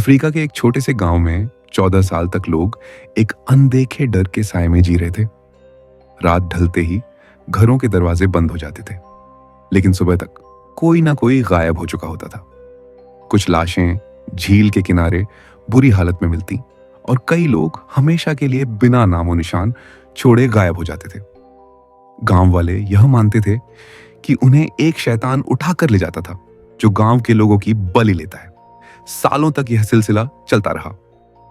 Africa के एक छोटे से गांव में 14 साल तक लोग एक अनदेखे डर के साए में जी रहे थे। रात ढलते ही घरों के दरवाजे बंद हो जाते थे, लेकिन सुबह तक कोई ना कोई गायब हो चुका होता था। कुछ लाशें झील के किनारे बुरी हालत में मिलती और कई लोग हमेशा के लिए बिना नामो निशान छोड़े गायब हो जाते थे। गांव वाले यह मानते थे कि उन्हें एक शैतान उठा कर ले जाता था जो गांव के लोगों की बलि लेता है। सालों तक यह सिलसिला चलता रहा,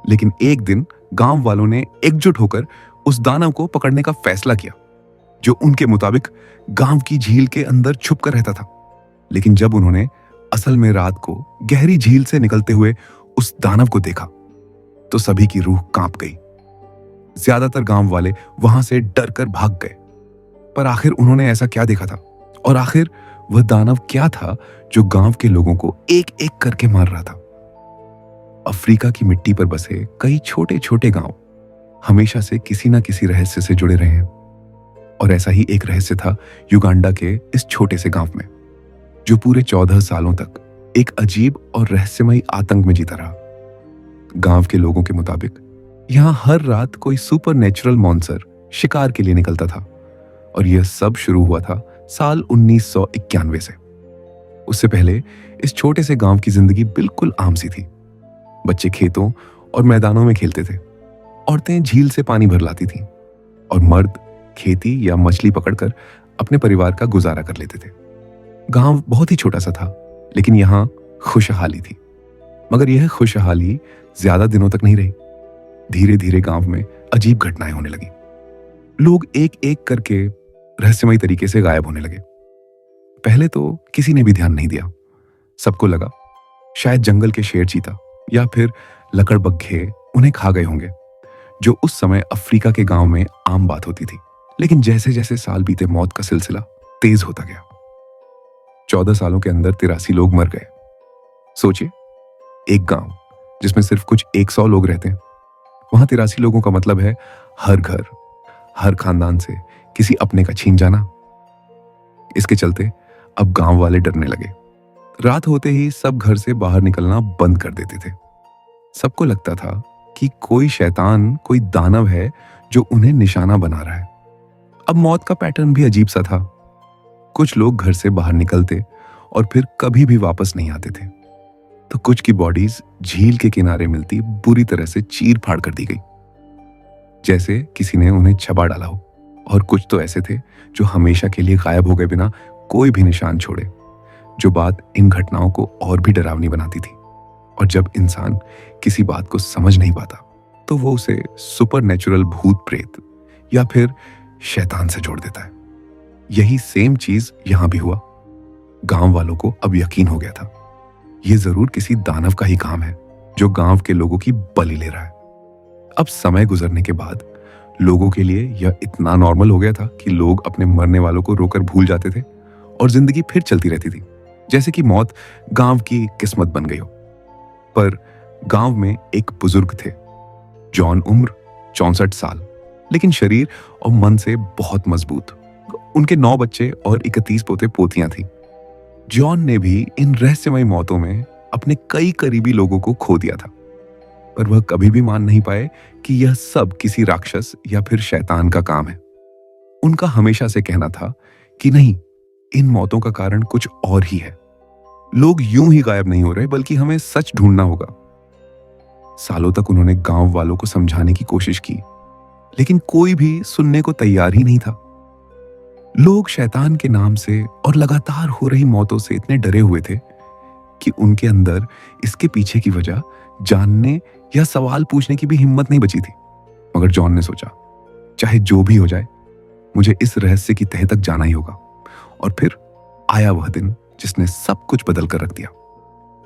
लेकिन एक दिन गांव वालों ने एकजुट होकर उस दानव को पकड़ने का फैसला किया, जो उनके मुताबिक गांव की झील के अंदर छुप कर रहता था। लेकिन जब उन्होंने असल में रात को गहरी झील से निकलते हुए उस दानव को देखा, तो सभी की रूह कांप गई। ज्यादातर गांव वाले वहां से डर कर भाग गए। पर आखिर उन्होंने ऐसा क्या देखा था, और आखिर वह दानव क्या था जो गांव के लोगों को एक एक करके मार रहा था? अफ्रीका की मिट्टी पर बसे कई छोटे छोटे गांव हमेशा से किसी ना किसी रहस्य से जुड़े रहे हैं, और ऐसा ही एक रहस्य था युगांडा के इस छोटे से गांव में, जो पूरे 14 सालों तक एक अजीब और रहस्यमयी आतंक में जीता रहा। गांव के लोगों के मुताबिक यहां हर रात कोई सुपर नेचुरल मॉन्स्टर शिकार के लिए निकलता था, और यह सब शुरू हुआ था साल 1991 से। उससे पहले इस छोटे से गांव की जिंदगी बिल्कुल आम सी थी। बच्चे खेतों और मैदानों में खेलते थे, औरतें झील से पानी भर लाती थीं, और मर्द खेती या मछली पकड़कर अपने परिवार का गुजारा कर लेते थे। गांव बहुत ही छोटा सा था, लेकिन यहां खुशहाली थी। मगर यह खुशहाली ज्यादा दिनों तक नहीं रही। धीरे धीरे गांव में अजीब घटनाएं होने लगी। लोग एक एक करके रहस्यमयी तरीके से गायब होने लगे। पहले तो किसी ने भी ध्यान नहीं दिया। सबको लगा शायद जंगल के शेर चीता या फिर लकड़बग्घे उन्हें खा गए होंगे, जो उस समय अफ्रीका के गांव में आम बात होती थी। लेकिन जैसे जैसे साल बीते, मौत का सिलसिला तेज होता गया। 14 सालों के अंदर 83 लोग मर गए। सोचिए, एक गांव जिसमें सिर्फ कुछ 100 लोग रहते हैं, वहां 83 लोगों का मतलब है हर घर, हर खानदान से किसी अपने का छीन जाना। इसके चलते अब गांव वाले डरने लगे। रात होते ही सब घर से बाहर निकलना बंद कर देते थे। सबको लगता था कि कोई शैतान, कोई दानव है जो उन्हें निशाना बना रहा है। अब मौत का पैटर्न भी अजीब सा था। कुछ लोग घर से बाहर निकलते और फिर कभी भी वापस नहीं आते थे, तो कुछ की बॉडीज झील के किनारे मिलती बुरी तरह से चीर फाड़ कर दी गई, जैसे किसी ने उन्हें चबा डाला हो। और कुछ तो ऐसे थे जो हमेशा के लिए गायब हो गए बिना कोई भी निशान छोड़े, जो बात इन घटनाओं को और भी डरावनी बनाती थी। और जब इंसान किसी बात को समझ नहीं पाता, तो वो उसे सुपर नेचुरल भूत प्रेत या फिर शैतान से जोड़ देता है। यही सेम चीज यहां भी हुआ। गांव वालों को अब यकीन हो गया था, ये जरूर किसी दानव का ही काम है जो गांव के लोगों की बलि ले रहा है। अब समय गुजरने के बाद लोगों के लिए यह इतना नॉर्मल हो गया था कि लोग अपने मरने वालों को रोकर भूल जाते थे और जिंदगी फिर चलती रहती थी, जैसे कि मौत गांव की किस्मत बन गई हो। पर गांव में एक बुजुर्ग थे, जॉन, उम्र 64 साल, लेकिन शरीर और मन से बहुत मजबूत। उनके 9 बच्चे और 31 पोते पोतियां थी। जॉन ने भी इन रहस्यमय मौतों में अपने कई करीबी लोगों को खो दिया था, पर वह कभी भी मान नहीं पाए कि यह सब किसी राक्षस या फिर शैतान का काम है। उनका हमेशा से कहना था कि नहीं, इन मौतों का कारण कुछ और ही है। लोग यूं ही गायब नहीं हो रहे, बल्कि हमें सच ढूंढना होगा। सालों तक उन्होंने गांव वालों को समझाने की कोशिश की, लेकिन कोई भी सुनने को तैयार ही नहीं था। लोग शैतान के नाम से और लगातार हो रही मौतों से इतने डरे हुए थे कि उनके अंदर इसके पीछे की वजह जानने या सवाल पूछने की भी हिम्मत नहीं बची थी। मगर जॉन ने सोचा, चाहे जो भी हो जाए, मुझे इस रहस्य की तह तक जाना ही होगा। और फिर आया वह दिन जिसने सब कुछ बदल कर रख दिया।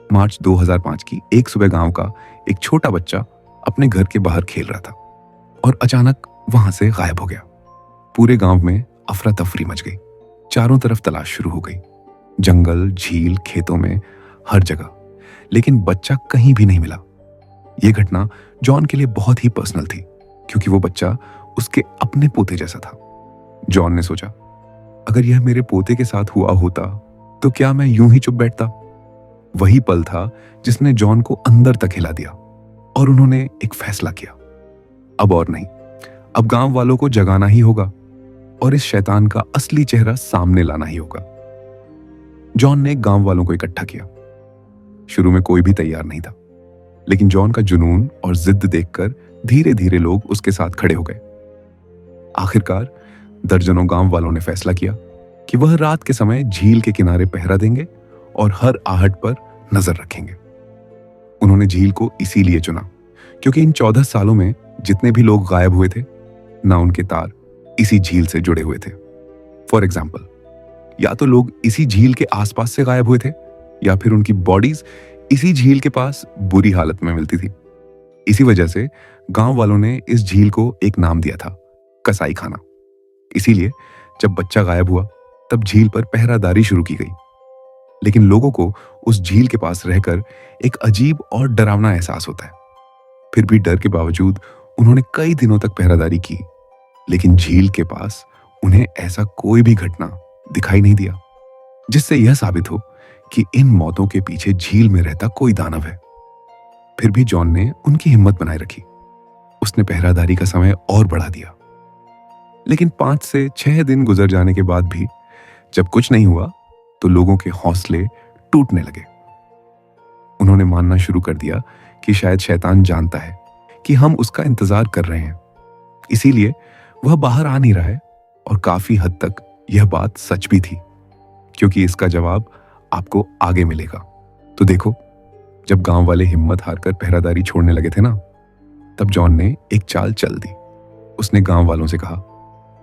मार्च 2005 की एक सुबह गांव का एक छोटा बच्चा अपने घर के बाहर खेल रहा था और अचानक वहां से गायब हो गया। पूरे गांव में अफरा तफरी मच गई। चारों तरफ तलाश शुरू हो गई, जंगल, झील, खेतों में, हर जगह, लेकिन बच्चा कहीं भी नहीं मिला। यह घटना जॉन के लिए बहुत ही पर्सनल थी, क्योंकि वो बच्चा उसके अपने पोते जैसा था। जॉन ने सोचा, अगर यह मेरे पोते के साथ हुआ होता तो क्या मैं यूं ही चुप बैठता? वही पल था जिसने जॉन को अंदर तक हिला दिया और उन्होंने एक फैसला किया। अब और नहीं, अब गांव वालों को जगाना ही होगा और इस शैतान का असली चेहरा सामने लाना ही होगा। जॉन ने गांव वालों को इकट्ठा किया। शुरू में कोई भी तैयार नहीं था, लेकिन जॉन का जुनून और जिद देखकर धीरे धीरे लोग उसके साथ खड़े हो गए। आखिरकार दर्जनों गांव वालों ने फैसला किया कि वह रात के समय झील के किनारे पहरा देंगे और हर आहट पर नजर रखेंगे। उन्होंने झील को इसीलिए चुना क्योंकि इन 14 सालों में जितने भी लोग गायब हुए थे ना उनके तार इसी झील से जुड़े हुए थे। फॉर एग्जाम्पल, या तो लोग इसी झील के आसपास से गायब हुए थे या फिर उनकी बॉडीज इसी झील के पास बुरी हालत में मिलती थी। इसी वजह से गांव वालों ने इस झील को एक नाम दिया था, कसाई खाना। इसीलिए जब बच्चा गायब हुआ तब झील पर पहरादारी शुरू की गई। लेकिन लोगों को उस झील के पास रहकर एक अजीब और डरावना एहसास होता है। फिर भी डर के बावजूद उन्होंने कई दिनों तक पहरादारी की, लेकिन झील के पास उन्हें ऐसा कोई भी घटना दिखाई नहीं दिया जिससे यह साबित हो कि इन मौतों के पीछे झील में रहता कोई दानव है। फिर भी जॉन ने उनकी हिम्मत बनाए रखी। उसने पहरादारी का समय और बढ़ा दिया। लेकिन 5 से 6 दिन गुजर जाने के बाद भी जब कुछ नहीं हुआ तो लोगों के हौसले टूटने लगे। उन्होंने मानना शुरू कर दिया कि शायद शैतान जानता है कि हम उसका इंतजार कर रहे हैं, इसीलिए वह बाहर आ नहीं रहा है। और काफी हद तक यह बात सच भी थी, क्योंकि इसका जवाब आपको आगे मिलेगा। तो देखो, जब गांव वाले हिम्मत हारकर पहरादारी छोड़ने लगे थे ना, तब जॉन ने एक चाल चल दी। उसने गांव वालों से कहा,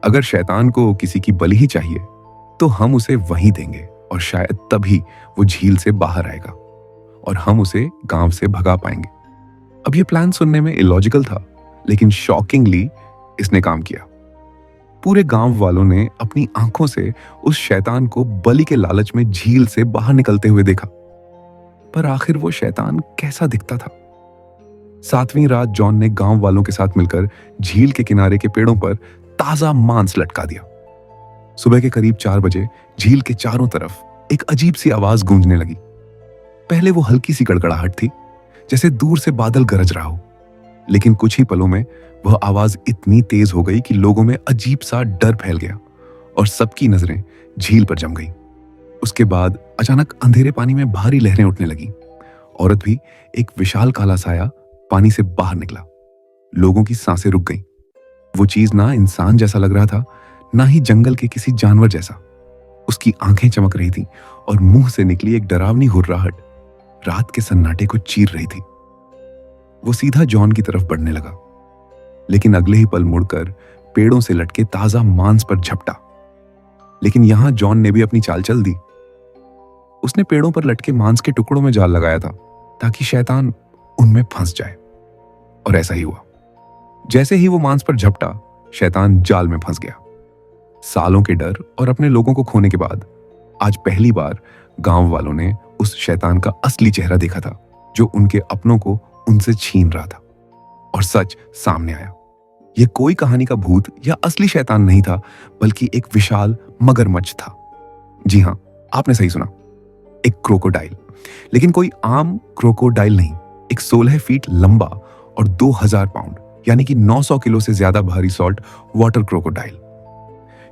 अगर शैतान को किसी की बलि ही चाहिए तो हम उसे वहीं देंगे और शायद तभी वो झील से बाहर आएगा और हम उसे गांव से भगा पाएंगे। अब ये प्लान सुनने में इलॉजिकल था, लेकिन शॉकिंगली इसने काम किया। पूरे गांव वालों ने अपनी आंखों से उस शैतान को बलि के लालच में झील से बाहर निकलते हुए देखा। पर आखिर वो शैतान कैसा दिखता था? 7वीं रात जॉन ने गांव वालों के साथ मिलकर झील के किनारे के पेड़ों पर ताजा मांस लटका दिया। सुबह के करीब 4 बजे झील के चारों तरफ एक अजीब सी आवाज गूंजने लगी। पहले वो हल्की सी गड़गड़ाहट थी, जैसे दूर से बादल गरज रहा हो, लेकिन कुछ ही पलों में वह आवाज इतनी तेज हो गई कि लोगों में अजीब सा डर फैल गया और सबकी नजरें झील पर जम गई। उसके बाद अचानक अंधेरे पानी में भारी लहरें उठने लगी। औरत भी एक विशाल काला साया पानी से बाहर निकला। लोगों की सांसें रुक गईं। वो चीज ना इंसान जैसा लग रहा था, ना ही जंगल के किसी जानवर जैसा। उसकी आंखें चमक रही थी और मुंह से निकली एक डरावनी हुर्राहट रात के सन्नाटे को चीर रही थी। वो सीधा जॉन की तरफ बढ़ने लगा, लेकिन अगले ही पल मुड़कर पेड़ों से लटके ताजा मांस पर झपटा। लेकिन यहां जॉन ने भी अपनी चाल चल दी। उसने पेड़ों पर लटके मांस के टुकड़ों में जाल लगाया था ताकि शैतान उनमें फंस जाए, और ऐसा ही हुआ। जैसे ही वो मांस पर झपटा, शैतान जाल में फंस गया। सालों के डर और अपने लोगों को खोने के बाद आज पहली बार गांव वालों ने उस शैतान का असली चेहरा देखा था, जो उनके अपनों को उनसे छीन रहा था। और सच सामने आया। यह कोई कहानी का भूत या असली शैतान नहीं था, बल्कि एक विशाल मगरमच्छ था। जी हां, आपने सही सुना, एक क्रोकोडाइल। लेकिन कोई आम क्रोकोडाइल नहीं, एक 16 फीट लंबा और 2000 पाउंड यानी कि 900 किलो से ज्यादा भारी सॉल्ट वाटर क्रोकोडाइल।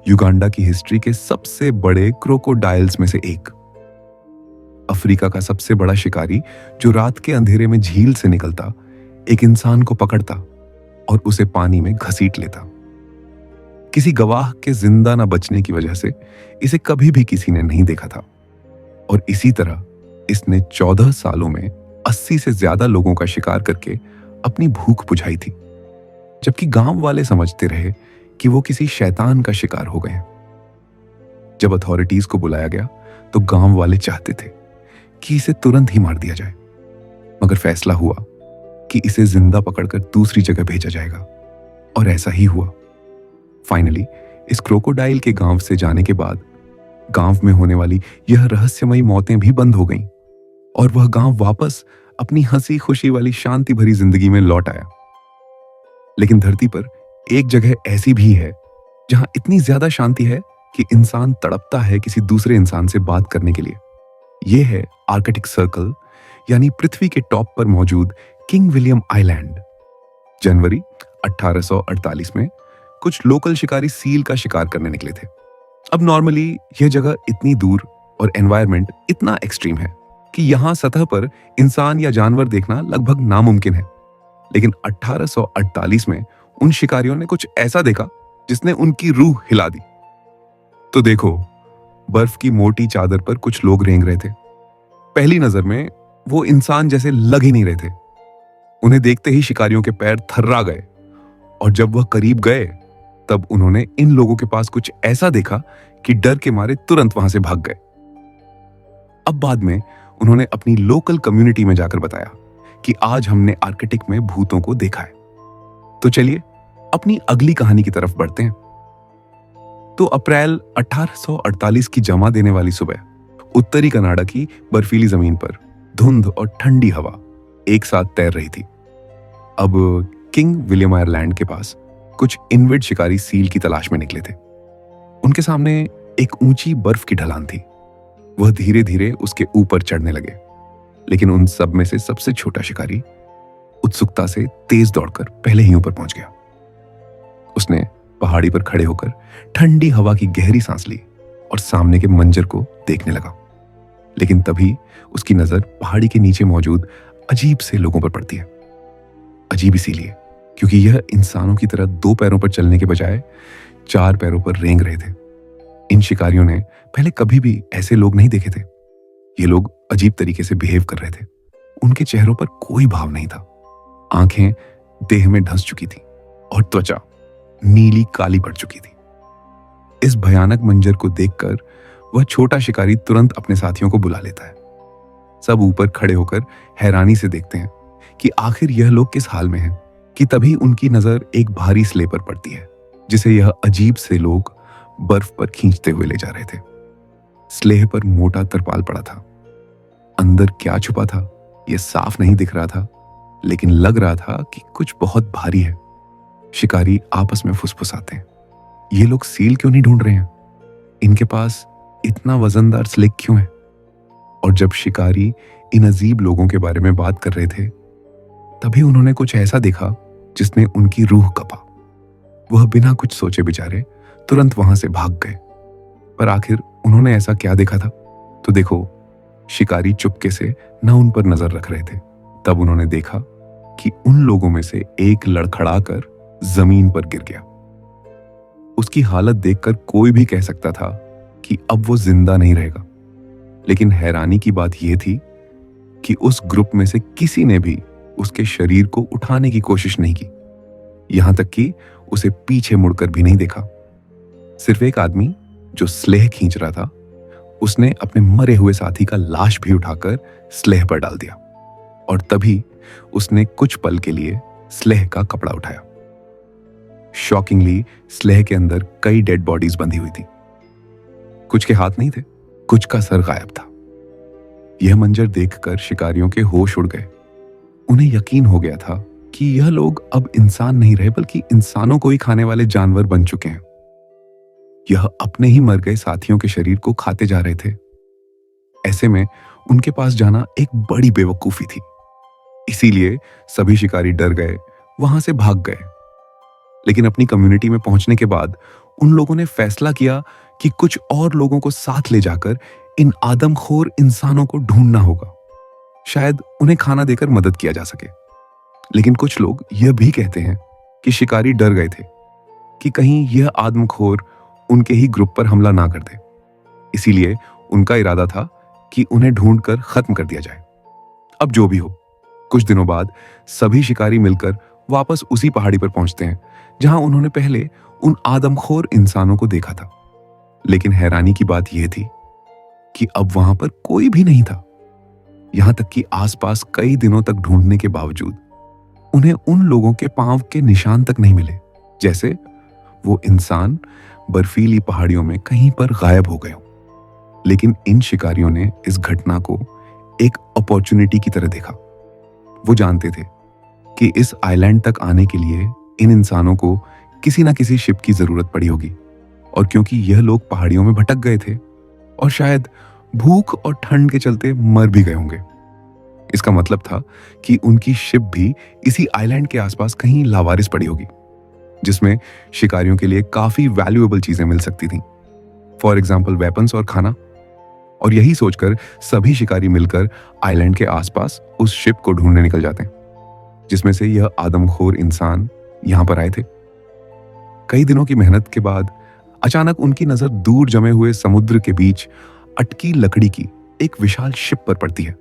युगांडा की हिस्ट्री के सबसे बड़े क्रोकोडाइल्स में से एक। अफ्रीका का सबसे बड़ा शिकारी जो रात के अंधेरे में झील से निकलता, एक इंसान को पकड़ता और उसे पानी में घसीट लेता। किसी गवाह के जिंदा न बचने की वजह से इसे कभी भी किसी ने नहीं देखा था, और इसी तरह इसने 14 सालों में 80 से ज्यादा लोगों का शिकार करके अपनी भूख बुझाई थी, जबकि गांव वाले समझते रहे कि वो किसी शैतान का शिकार हो गए। जब अथॉरिटीज को बुलाया गया तो गांव वाले चाहते थे कि इसे तुरंत ही मार दिया जाए, मगर फैसला हुआ कि इसे जिंदा पकड़कर दूसरी जगह भेजा जाएगा, और ऐसा ही हुआ। फाइनली इस क्रोकोडाइल के गांव से जाने के बाद गांव में होने वाली यह रहस्यमयी मौतें भी बंद हो गईं, और वह गांव वापस अपनी हंसी खुशी वाली शांति भरी जिंदगी में लौट आया। लेकिन धरती पर एक जगह ऐसी भी है जहां इतनी ज्यादा शांति है कि इंसान तड़पता है किसी दूसरे इंसान से बात करने के लिए। ये है आर्कटिक सर्कल, यानी पृथ्वी के टॉप पर मौजूद किंग विलियम आइलैंड। जनवरी 1848 में कुछ लोकल शिकारी सील का शिकार करने निकले थे। अब नॉर्मली यह जगह इतनी दूर और एनवायरनमेंट इतना एक्सट्रीम है कि यहां सतह पर इंसान या जानवर देखना लगभग नामुमकिन है। लेकिन 1848 में उन शिकारियों ने कुछ ऐसा देखा जिसने उनकी रूह हिला दी। तो देखो, बर्फ की मोटी चादर पर कुछ लोग रेंग रहे थे। पहली नजर में वो इंसान जैसे लग ही नहीं रहे थे। उन्हें देखते ही शिकारियों के पैर थर्रा गए, और जब वह करीब गए तब उन्होंने इन लोगों के पास कुछ ऐसा देखा कि डर के मारे तुरंत वहां से भाग गए। अब बाद में उन्होंने अपनी लोकल कम्युनिटी में जाकर बताया कि आज हमने आर्कटिक में भूतों को देखा है। तो चलिए अपनी अगली कहानी की तरफ बढ़ते हैं। तो अप्रैल 1848 की जमा देने वाली सुबह उत्तरी कनाडा की बर्फीली जमीन पर धुंध और ठंडी हवा एक साथ तैर रही थी। अब किंग विलियम आयरलैंड के पास कुछ इनविड शिकारी सील की तलाश में निकले थे। उनके सामने एक ऊंची बर्फ की ढलान थी। वह धीरे धीरे उसके ऊपर चढ़ने लगे, लेकिन उन सब में से सबसे छोटा शिकारी उत्सुकता से तेज दौड़कर पहले ही ऊपर पहुंच गया। उसने पहाड़ी पर खड़े होकर ठंडी हवा की गहरी सांस ली और सामने के मंजर को देखने लगा। लेकिन तभी उसकी नजर पहाड़ी के नीचे मौजूद अजीब से लोगों पर पड़ती है। अजीब इसीलिए क्योंकि यह इंसानों की तरह दो पैरों पर चलने के बजाय चार पैरों पर रेंग रहे थे। इन शिकारियों ने पहले कभी भी ऐसे लोग नहीं देखे थे। ये लोग अजीब तरीके से बिहेव कर रहे थे। उनके चेहरों पर कोई भाव नहीं था। आंखें देह में ढंस चुकी थी और त्वचा नीली काली पड़ चुकी थी। इस भयानक मंजर को देखकर वह छोटा शिकारी तुरंत अपने साथियों को बुला लेता है। सब ऊपर खड़े होकर हैरानी से देखते हैं कि आखिर यह लोग किस हाल में हैं, कि तभी उनकी नजर एक भारी स्लेह पर पड़ती है जिसे यह अजीब से लोग बर्फ पर खींचते हुए ले जा रहे थे। स्लेह पर मोटा तरपाल पड़ा था। अंदर क्या छुपा था यह साफ नहीं दिख रहा था, लेकिन लग रहा था कि कुछ बहुत भारी है। शिकारी आपस में फुसफुसाते हैं, ये लोग सील क्यों नहीं ढूंढ रहे हैं? इनके पास इतना वजनदार स्लेग क्यों है? और जब शिकारी इन अजीब लोगों के बारे में बात कर रहे थे, तभी उन्होंने कुछ ऐसा देखा जिसने उनकी रूह कपा। वह बिना कुछ सोचे विचारे तुरंत वहां से भाग गए। पर आखिर उन्होंने ऐसा क्या देखा था? तो देखो, शिकारी चुपके से न उन पर नजर रख रहे थे। तब उन्होंने देखा कि उन लोगों में से एक लड़खड़ाकर जमीन पर गिर गया। उसकी हालत देखकर कोई भी कह सकता था कि अब वो जिंदा नहीं रहेगा। लेकिन हैरानी की बात यह थी कि उस ग्रुप में से किसी ने भी उसके शरीर को उठाने की कोशिश नहीं की। यहां तक कि उसे पीछे मुड़कर भी नहीं देखा। सिर्फ एक आदमी जो स्लेह खींच रहा था, उसने अपने मरे हुए साथी का लाश भी उठाकर स्लेह पर डाल दिया, और तभी उसने कुछ पल के लिए स्लेह का कपड़ा उठाया। शॉकिंगली स्लेह के अंदर कई डेड बॉडीज बंधी हुई थी। कुछ के हाथ नहीं थे, कुछ का सर गायब था। यह मंजर देखकर शिकारियों के होश उड़ गए। उन्हें यकीन हो गया था कि यह लोग अब इंसान नहीं रहे, बल्कि इंसानों को ही खाने वाले जानवर बन चुके हैं। यह अपने ही मर गए साथियों के शरीर को खाते जा रहे थे। ऐसे में उनके पास जाना एक बड़ी बेवकूफी थी। इसीलिए सभी शिकारी डर गए, वहां से भाग गए। लेकिन अपनी कम्युनिटी में पहुंचने के बाद उन लोगों ने फैसला किया कि कुछ और लोगों को साथ ले जाकर इन आदमखोर इंसानों को ढूंढना होगा। शायद उन्हें खाना देकर मदद किया जा सके। लेकिन कुछ लोग यह भी कहते हैं कि शिकारी डर गए थे कि कहीं यह आदमखोर उनके ही ग्रुप पर हमला ना कर दे। इसीलिए उनका इरादा था कि उन्हें ढूंढकर खत्म कर दिया जाए। अब जो भी हो, कुछ दिनों बाद सभी शिकारी मिलकर वापस उसी पहाड़ी पर पहुंचते हैं जहां उन्होंने पहले उन आदमखोर इंसानों को देखा था। लेकिन हैरानी की बात यह थी कि अब वहां पर कोई भी नहीं था। यहां तक कि आसपास कई दिनों तक ढूंढने के बावजूद उन्हें उन लोगों के पांव के निशान तक नहीं मिले, जैसे वो इंसान बर्फीली पहाड़ियों में कहीं पर गायब हो गए हों। लेकिन इन शिकारियों ने इस घटना को एक अपॉर्चुनिटी की तरह देखा। वो जानते थे कि इस आइलैंड तक आने के लिए इन इंसानों को किसी ना किसी शिप की जरूरत पड़ी होगी, और क्योंकि यह लोग पहाड़ियों में भटक गए थे और शायद भूख और ठंड के चलते मर भी गए होंगे। इसका मतलब था कि उनकी शिप भी इसी आइलैंड के आसपास कहीं लावारिस पड़ी होगी, जिसमें शिकारियों के लिए काफी वैल्यूएबल चीजें मिल सकती थीं। फॉर एग्जाम्पल वेपन्स और खाना। और यही सोचकर सभी शिकारी मिलकर आइलैंड के आसपास उस शिप को ढूंढने निकल जाते हैं, जिसमें से यह आदमखोर इंसान यहां पर आए थे। कई दिनों की मेहनत के बाद अचानक उनकी नजर दूर जमे हुए समुद्र के बीच अटकी लकड़ी की एक विशाल शिप पर पड़ती है।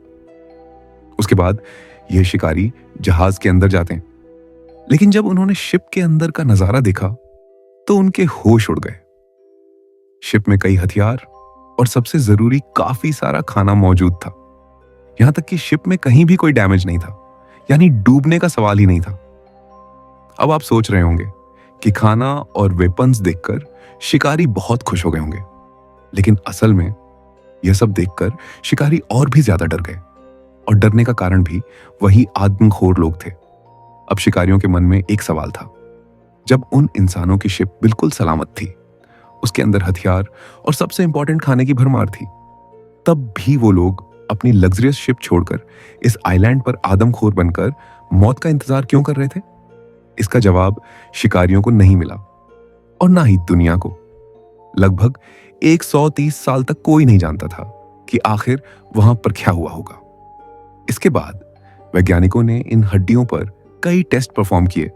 उसके बाद यह शिकारी जहाज के अंदर जाते हैं, लेकिन जब उन्होंने शिप के अंदर का नजारा देखा तो उनके होश उड़ गए। शिप में कई हथियार और सबसे जरूरी काफी सारा खाना मौजूद था। यहां तक कि शिप में कहीं भी कोई डैमेज नहीं था, यानी डूबने का सवाल ही नहीं था। अब आप सोच रहे होंगे कि खाना और वेपन्स देखकर शिकारी बहुत खुश हो गए होंगे, लेकिन असल में यह सब देखकर शिकारी और भी ज्यादा डर गए। और डरने का कारण भी वही आदमखोर लोग थे। अब शिकारियों के मन में एक सवाल था। जब उन इंसानों की शिप बिल्कुल सलामत थी, उसके अंदर हथियार और सबसे इंपॉर्टेंट खाने की भरमार थी, तब भी वो लोग अपनी लग्जरियस शिप छोड़कर इस आइलैंड पर आदमखोर बनकर मौत का इंतजार क्यों कर रहे थे? इसका जवाब शिकारियों को नहीं मिला और ना ही दुनिया को। लगभग 130 साल तक कोई नहीं जानता था कि आखिर वहां पर क्या हुआ होगा। इसके बाद वैज्ञानिकों ने इन हड्डियों पर कई टेस्ट परफॉर्म किए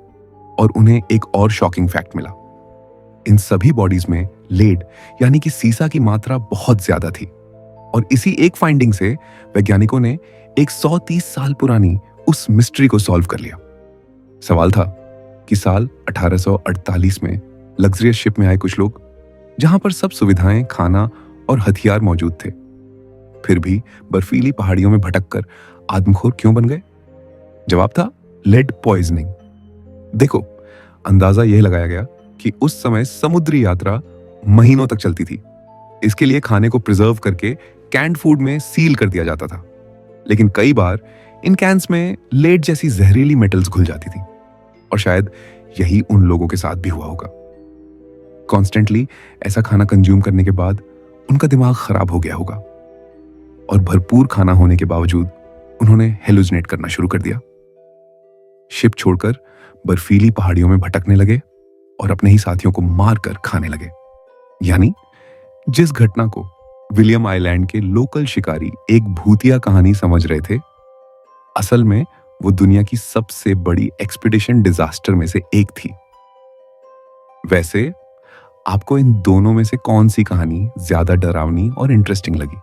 और उन्हें एक और शॉकिंग फैक्ट मिला। इन सभी बॉडीज में लेड यानी कि सीसा की मात्रा बहुत ज्यादा थी। और इसी एक फाइंडिंग से वैज्ञानिकों ने 130 साल पुरानी उस मिस्ट्री को सॉल्व कर लिया। सवाल था कि साल 1848 में लग्जरियस शिप में आए कुछ लोग, जहां पर सब सुविधाएं, खाना और हथियार मौजूद थे, फिर भी बर्फीली पहाड़ियों में भटककर आदमखोर क्यों बन गए? जवाब था लेड पॉइजनिंग। देखो, अंदाजा यह लगाया गया कि उस समय समुद्री यात्रा महीनों तक चलती थी। इसके लिए खाने को प्रिजर्व करके कैंड फूड में सील कर दिया जाता था, लेकिन कई बार इन कैंस में लेड जैसी जहरीली मेटल्स घुल जाती थी। और शायद यही उन लोगों के साथ भी हुआ होगा। कॉन्स्टेंटली ऐसा खाना कंज्यूम करने के बाद उनका दिमाग खराब हो गया होगा और भरपूर खाना होने के बावजूद उन्होंने हेलुसिनेट करना शुरू कर दिया। शिप छोड़कर बर्फीली पहाड़ियों में भटकने लगे और अपने ही साथियों को मारकर खाने लगे। यानी जिस घटना को विलियम आइलैंड के लोकल शिकारी एक भूतिया कहानी समझ रहे थे, असल में वो दुनिया की सबसे बड़ी एक्सपीडिशन डिजास्टर में से एक थी। वैसे आपको इन दोनों में से कौन सी कहानी ज्यादा डरावनी और इंटरेस्टिंग लगी?